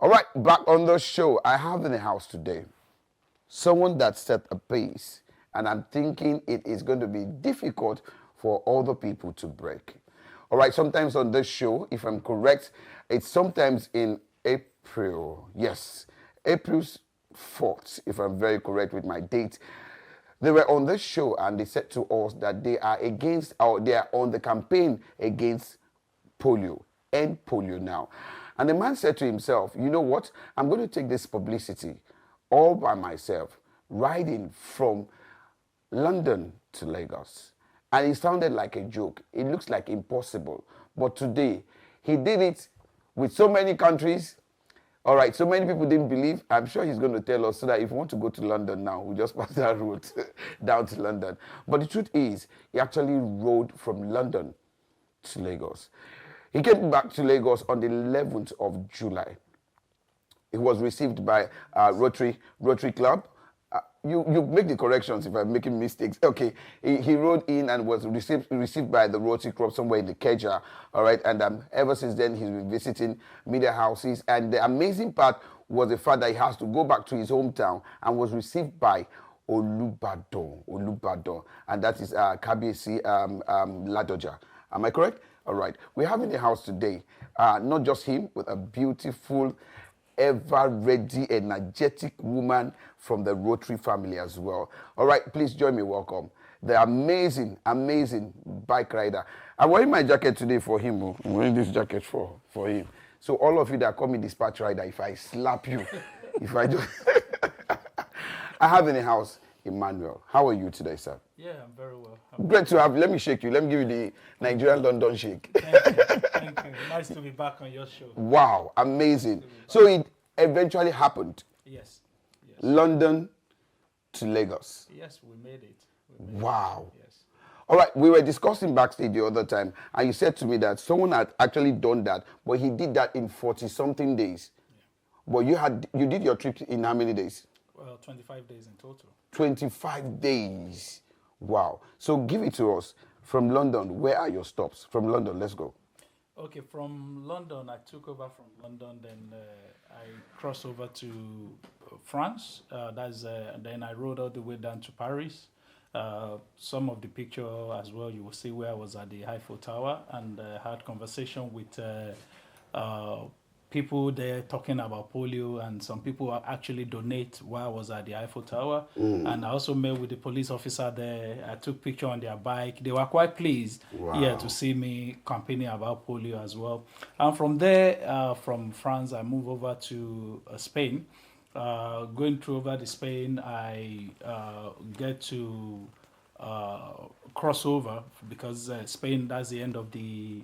All right, back on the show. I have in the house today someone that set a pace, and I'm thinking it is going to be difficult for other people to break. All right, sometimes on this show, if I'm correct, it's sometimes in April. Yes, April's 4th, if I'm very correct with my date. They were on this show and they said to us that they are against, or they are on the campaign against polio, end polio now. And the man said to himself, you know what? I'm going to take this publicity all by myself, riding from London to Lagos. And it sounded like a joke. It looks like impossible. But today, he did it with so many countries. All right, so many people didn't believe. I'm sure he's going to tell us so that if you want to go to London now, we just pass that route down to London. But the truth is, he actually rode from London to Lagos. He came back to Lagos on the 11th of July. He was received by Rotary Club. You make the corrections if I'm making mistakes. Okay, he rode in and was received by the Rotary Club somewhere in the Keja. All right, and ever since then he's been visiting media houses. And the amazing part was the fact that he has to go back to his hometown and was received by Olubadan, and that is Kabiyesi Ladoja. Am I correct? All right. We have in the house today not just him, but a beautiful, ever-ready, energetic woman from the Rotary family as well. All right, please join me. Welcome the amazing, amazing bike rider. I'm wearing my jacket today for him. I'm wearing this jacket for him. So all of you that call me dispatch rider, if I slap you, if I do... I have in the house Emmanuel. How are you today, sir? Yeah, I'm very well. Great to have you. Let me shake you. Let me give you the Nigerian London shake. Thank you. Thank you. Nice to be back on your show. Wow, amazing. So it eventually happened. Yes. London to Lagos. Yes, we made it. Wow. Yes. All right, we were discussing backstage the other time, and you said to me that someone had actually done that, but he did that in 40-something days. Yeah. But you did your trip in how many days? Well, 25 days in total. 25 days. Wow. So give it to us. From London, where are your stops? From London, let's go. Okay, from London, I took over from London, then I crossed over to France. Then I rode all the way down to Paris. Some of the picture as well, you will see where I was at the Eiffel Tower and had conversation with people there talking about polio, and some people actually donate while I was at the Eiffel Tower. And I also met with the police officer there. I took picture on their bike. They were quite pleased to see me campaigning about polio as well. And from there, from France, I moved over to Spain. Going through over to Spain, I get to cross over because Spain, that's the end of the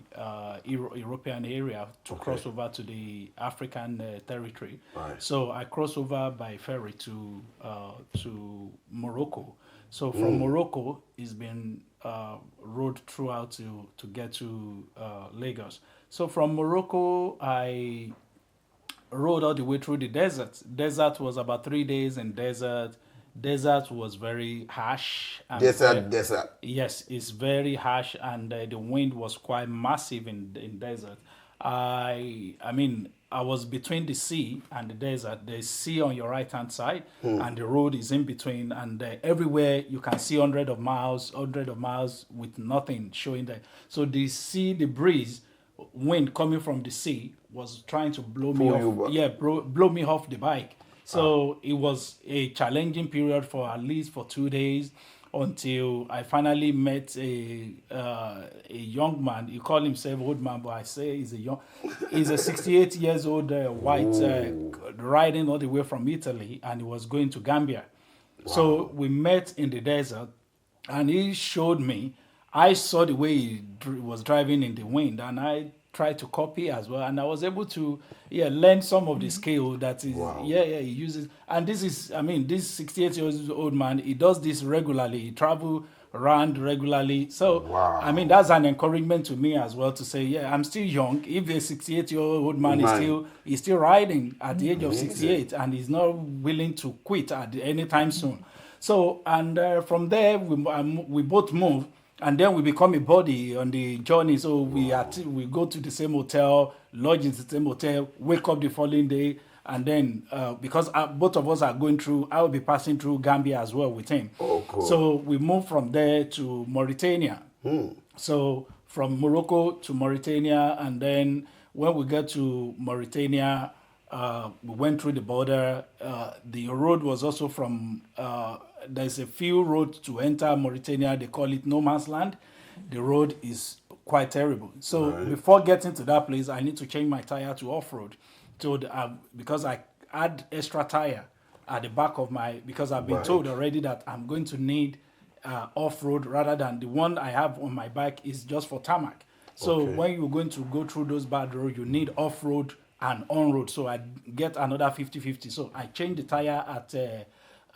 European area to cross over to the African territory. Right. So I cross over by ferry to Morocco. So from Morocco, it's been rode throughout to get to Lagos. So from Morocco, I rode all the way through the desert. Desert was about 3 days in desert. Desert was very harsh. Desert. Yes, it's very harsh, and the wind was quite massive in desert. I mean, I was between the sea and the desert. The sea on your right hand side, and the road is in between, and everywhere you can see hundreds of miles with nothing showing there. So the sea, the breeze, wind coming from the sea was trying to blow me off. Yeah, blow me off the bike. So it was a challenging period for at least for 2 days until I finally met a young man. He called himself old man, but I say he's a 68 years old white riding all the way from Italy, and he was going to Gambia. Wow. So we met in the desert, and he showed me. I saw the way he was driving in the wind, and I tried to copy as well, and I was able to learn some of the skill that is he uses. And this is, I mean, this 68 years old man, he does this regularly. He travel around regularly. So I mean, that's an encouragement to me as well to say, I'm still young. If a 68-year-old man is still riding at the age of 68, and he's not willing to quit at any time soon. So, and from there we both moved And then we become a body on the journey. So we go to the same hotel, lodge in the same hotel, wake up the following day, and then because both of us are going through, I will be passing through Gambia as well with him. Oh, cool. So we moved from there to Mauritania. So from Morocco to Mauritania, and then when we get to Mauritania, we went through the border. The road was also from, there's a few roads to enter Mauritania. They call it no man's land. The road is quite terrible. So before getting to that place, I need to change my tire to off-road. So because I add extra tire at the back of my, because I've been told already that I'm going to need off-road rather than the one I have on my bike is just for tarmac. So when you're going to go through those bad roads, you need off-road and on-road. So I get another 50-50. So I changed the tire at a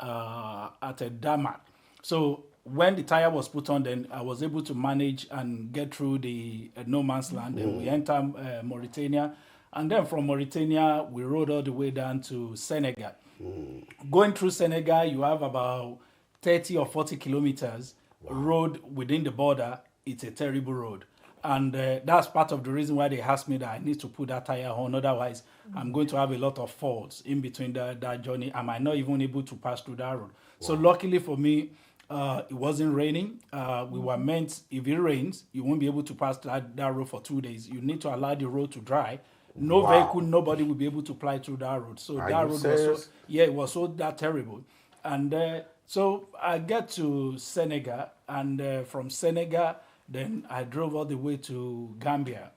Damat. So when the tire was put on, then I was able to manage and get through the no man's land. And we enter Mauritania. And then from Mauritania, we rode all the way down to Senegal. Going through Senegal, you have about 30 or 40 kilometers road within the border. It's a terrible road. And that's part of the reason why they asked me that I need to put that tire on. Otherwise, I'm going to have a lot of faults in between that journey. I might not even able to pass through that road. So luckily for me, it wasn't raining. We were meant, if it rains, you won't be able to pass that road for 2 days. You need to allow the road to dry. No vehicle, nobody will be able to fly through that road. So that road was so, it was so that terrible. And so I get to Senegal, and from Senegal, then I drove all the way to Gambia.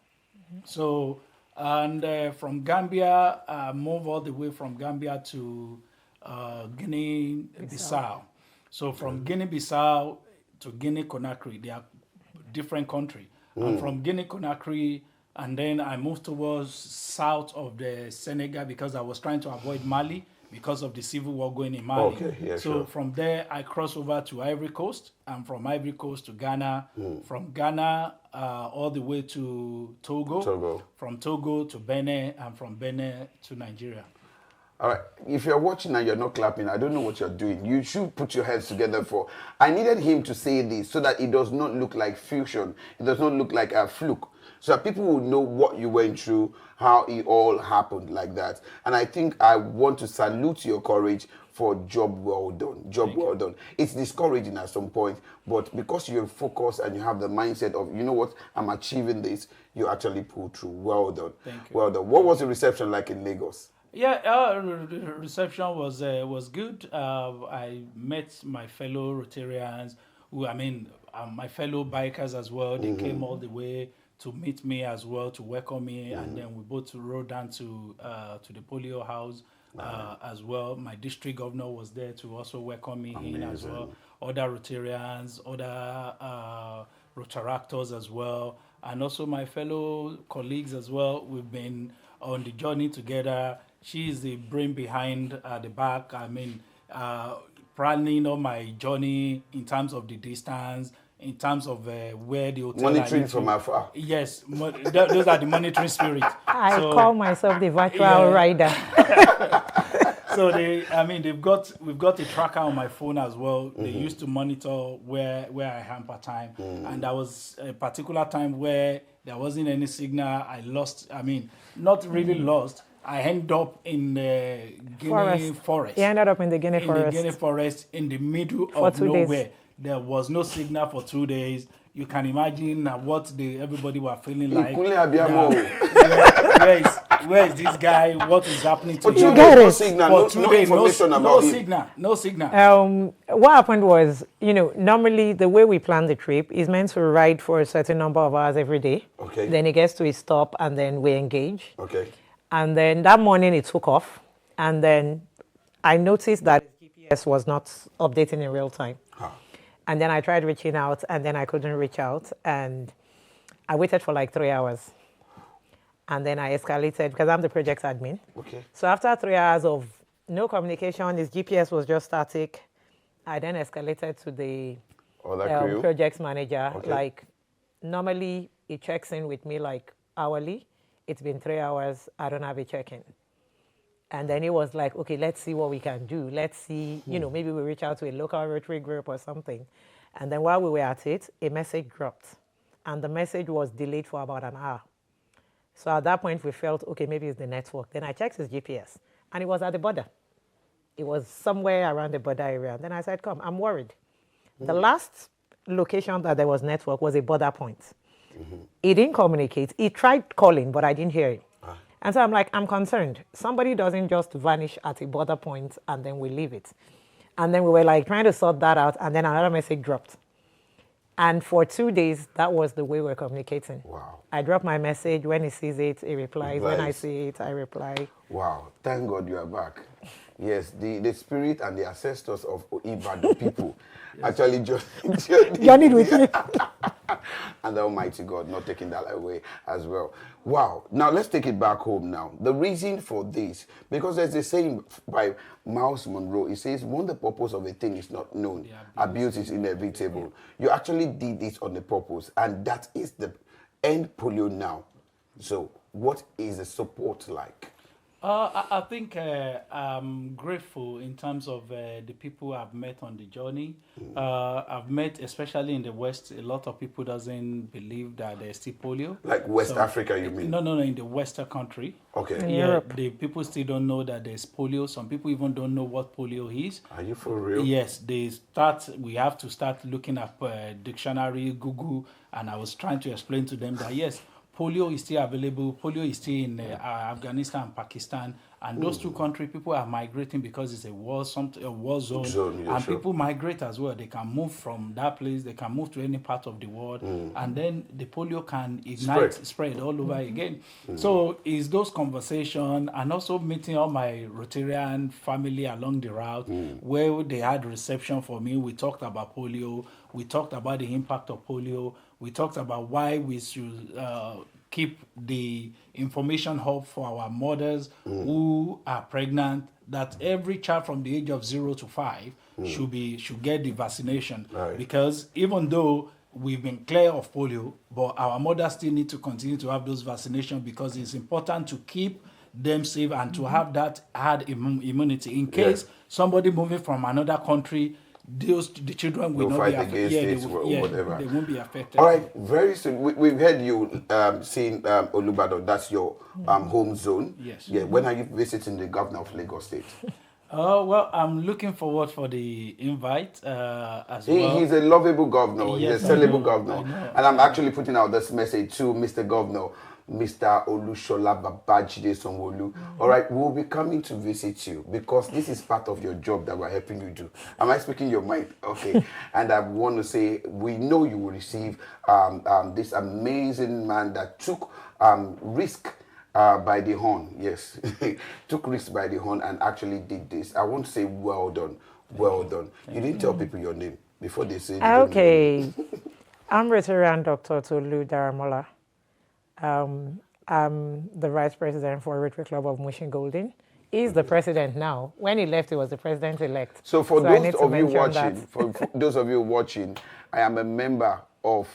So, and from Gambia, I moved all the way from Gambia to Guinea-Bissau. So from Guinea-Bissau to Guinea-Conakry, they are different country. And from Guinea-Conakry, and then I moved towards south of the Senegal because I was trying to avoid Mali because of the civil war going in Mali. So from there, I crossed over to Ivory Coast, and from Ivory Coast to Ghana. From Ghana, all the way to Togo. From Togo to Benin, and from Benin to Nigeria. All right. If you're watching and you're not clapping, I don't know what you're doing. You should put your hands together for. I needed him to say this so that it does not look like fusion. It does not look like a fluke. So that people will know what you went through, how it all happened like that. And I think I want to salute your courage for job well done. Job well done. It's discouraging at some point, but because you're focused and you have the mindset of, you know what, I'm achieving this, you actually pull through. Well done. Thank you. Well done. What was the reception like in Lagos? Yeah, the reception was good. I met my fellow Rotarians, my fellow bikers as well. They came all the way to meet me as well, to welcome me, and then we both rode down to the polio house as well. My district governor was there to also welcome me in as well. Other Rotarians, other Rotaractors as well, and also my fellow colleagues as well. We've been on the journey together. She is the brain behind the back. Planning on my journey in terms of the distance, in terms of where the hotel. Monitoring from afar. Yes, those are the monitoring spirit. I call myself the virtual rider. So we've got a tracker on my phone as well. They used to monitor where I am per time, and there was a particular time where there wasn't any signal. I lost. Not really lost. I ended up in the Guinea forest. He ended up in the Guinea forest. In the Guinea forest, in the middle of nowhere. There was no signal for 2 days. You can imagine what everybody were feeling like. Where is this guy? What is happening to him? No signal, no information about him. No signal. What happened was, normally the way we plan the trip is meant to ride for a certain number of hours every day. Okay. Then it gets to a stop, and then we engage. Okay. And then that morning it took off, and then I noticed that GPS was not updating in real time. And then I tried reaching out, and then I couldn't reach out, and I waited for like 3 hours. And then I escalated because I'm the project admin. Okay. So after 3 hours of no communication, his GPS was just static. I then escalated to the project manager. Okay. Like, normally he checks in with me like hourly. It's been 3 hours. I don't have a check-in. And then he was like, okay, let's see what we can do. Let's see, maybe we reach out to a local Rotary group or something. And then while we were at it, a message dropped. And the message was delayed for about an hour. So at that point, we felt, okay, maybe it's the network. Then I checked his GPS, and it was at the border. It was somewhere around the border area. Then I said, come, I'm worried. The last location that there was network was a border point. He didn't communicate. He tried calling, but I didn't hear him. And so I'm like, I'm concerned. Somebody doesn't just vanish at a border point and then we leave it. And then we were like trying to sort that out, and then another message dropped. And for 2 days, that was the way we're communicating. Wow. I drop my message. When he sees it, he replies. When I see it, I reply. Wow. Thank God you are back. Yes, the spirit and the ancestors of Ibadan people actually journeyed with you. And the Almighty God not taking that away as well. Wow. Now let's take it back home now. The reason for this, because there's a saying by Miles Monroe, it says, when the purpose of a thing is not known, abuse is inevitable. You actually did this on the purpose, and that is the end polio now. So what is the support like? I think I'm grateful in terms of the people I've met on the journey. I've met, especially in the West, a lot of people doesn't believe that there's still polio. Like West Africa, you mean? No, in the Western country. Okay. In Yeah, Europe. the people still don't know that there's polio. Some people even don't know what polio is. Are you for real? Yes, we have to start looking at dictionary, Google, and I was trying to explain to them that yes, polio is still available. Polio is still in Afghanistan and Pakistan, and those two countries, people are migrating because it's a war zone, Yeah, and sure. people migrate as well. They can move from that place. They can move to any part of the world, and then the polio can ignite, spread all over again. So it's those conversations, and also meeting all my Roadtarian family along the route, where they had reception for me. We talked about polio. We talked about the impact of polio. We talked about why we should keep the information hub for our mothers who are pregnant, that every child from the age of 0 to 5 should get the vaccination. Right. Because even though we've been clear of polio, but our mothers still need to continue to have those vaccinations, because it's important to keep them safe and to have that herd immunity in case somebody moving from another country, the children will They'll not be fight against affected. this or whatever. They won't be affected. All right, very soon. We've heard you seeing Olubadan. That's your home zone. Yes. Yeah. When are you visiting the governor of Lagos State? Well, I'm looking forward for the invite as well. He's a lovable governor. Yes, He's a I know, sellable governor. I know. And I'm actually putting out this message to Mr. Governor, Mr. Olushola Babajide Sanwo-Olu. All right, we'll be coming to visit you because this is part of your job that we're helping you do. Am I speaking your mind? Okay. And I want to say, we know you will receive this amazing man that took risk by the horn. Yes. Took risk by the horn and actually did this. I want to say, well done. Well done. You didn't tell people your name before they say. Okay. I'm Roadtarian Dr. Tolu Daramola. I'm the Vice President for Rotary Club of Mushin Golden. He's the president now. When he left, he was the president-elect. So for I those need to of you mention watching, that. for those of you watching, I am a member of.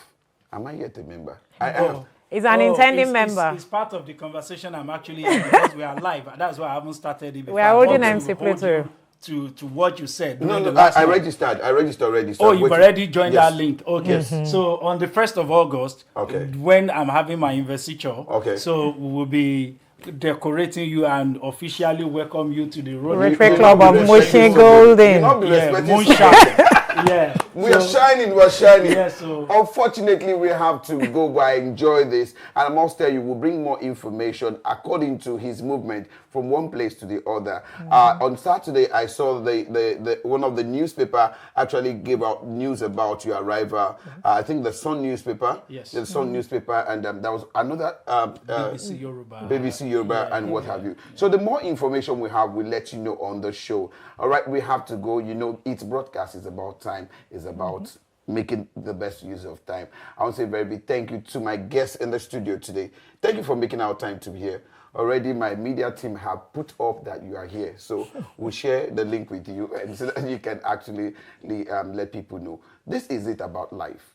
Am I yet a member? I am. He's an intending it's- member. It's part of the conversation I'm actually in because we are live. That's why I haven't started it before. We are I holding want to MC hold Pluto. you To what you said. No, during the no, last I one. registered. I registered already. So Oh, I'm you've waiting. already joined Yes. that link. Okay. Yes. So on the 1st of August, Okay. when I'm having my investiture, Okay. so we will be decorating you and officially welcome you to the Rotary Rotary Club of respecting Mushin so good. Golden. You not be Yeah, respecting so moonshine. good. Yeah. We are shining, we are shining. Yeah, so- Unfortunately, we have to go by, enjoy this. And I must tell you, we'll bring more information according to his movement from one place to the other. On Saturday, I saw the one of the newspaper actually gave out news about your arrival. I think the Sun newspaper. Yes. The Sun newspaper, and there was another BBC Yoruba. BBC Yoruba and what have you. So the more information we have, we'll let you know on the show. All right, we have to go. You know, it's broadcast is about time. It's about making the best use of time. I want to say a very big thank you to my guests in the studio today. Thank you for making our time to be here. Already my media team have put up that you are here. So we'll share the link with you and so that you can actually let people know. This is it about life.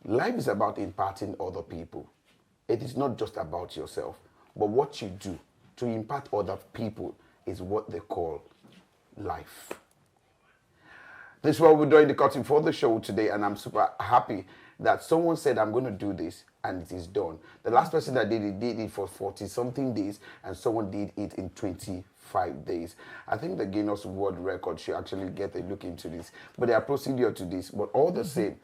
Life is about imparting other people. It is not just about yourself, but what you do to impart other people is what they call life. This is what we're doing the cutting for the show today, and I'm super happy that someone said, I'm going to do this, and it is done. The last person that did it for 40-something days, and someone did it in 25 days. I think the Guinness World Record should actually get a look into this. But there are procedure to this. But all the same,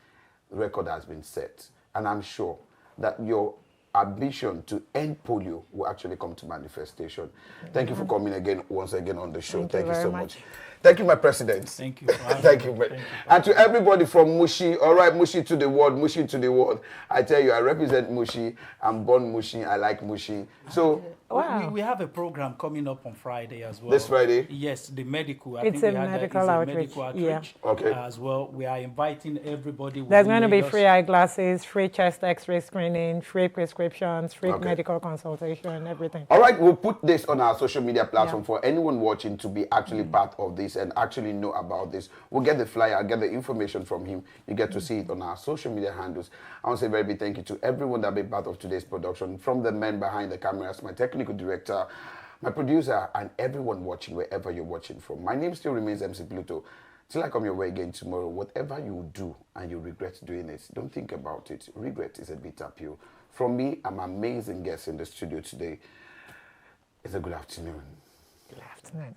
the record has been set. And I'm sure that your ambition to end polio will actually come to manifestation. Thank you for coming again, once again on the show. Thank you so much. Thank you, my president. Thank you. Thank you. And to everybody from Mushi, all right, Mushi to the world, Mushi to the world. I tell you, I represent Mushi. I'm born Mushi. I like Mushi. So we have a program coming up on Friday as well. This Friday? Yes, the medical. It's a medical outreach. Yeah. Okay. As well, we are inviting everybody. There's going to be free eyeglasses, free chest X-ray screening, free prescriptions, free medical consultation, everything. All right, we'll put this on our social media platform for anyone watching to be actually part of this and actually know about this. We'll get the flyer, I'll get the information from him. You get to see it on our social media handles. I want to say a very big thank you to everyone that be part of today's production, from the men behind the cameras, my technical director, my producer, and everyone watching wherever you're watching from. My name still remains MC Pluto. Till I come your way again tomorrow, whatever you do and you regret doing it, don't think about it. Regret is a bitter pill. From me, I'm amazing guest in the studio today. It's a good afternoon. Good afternoon.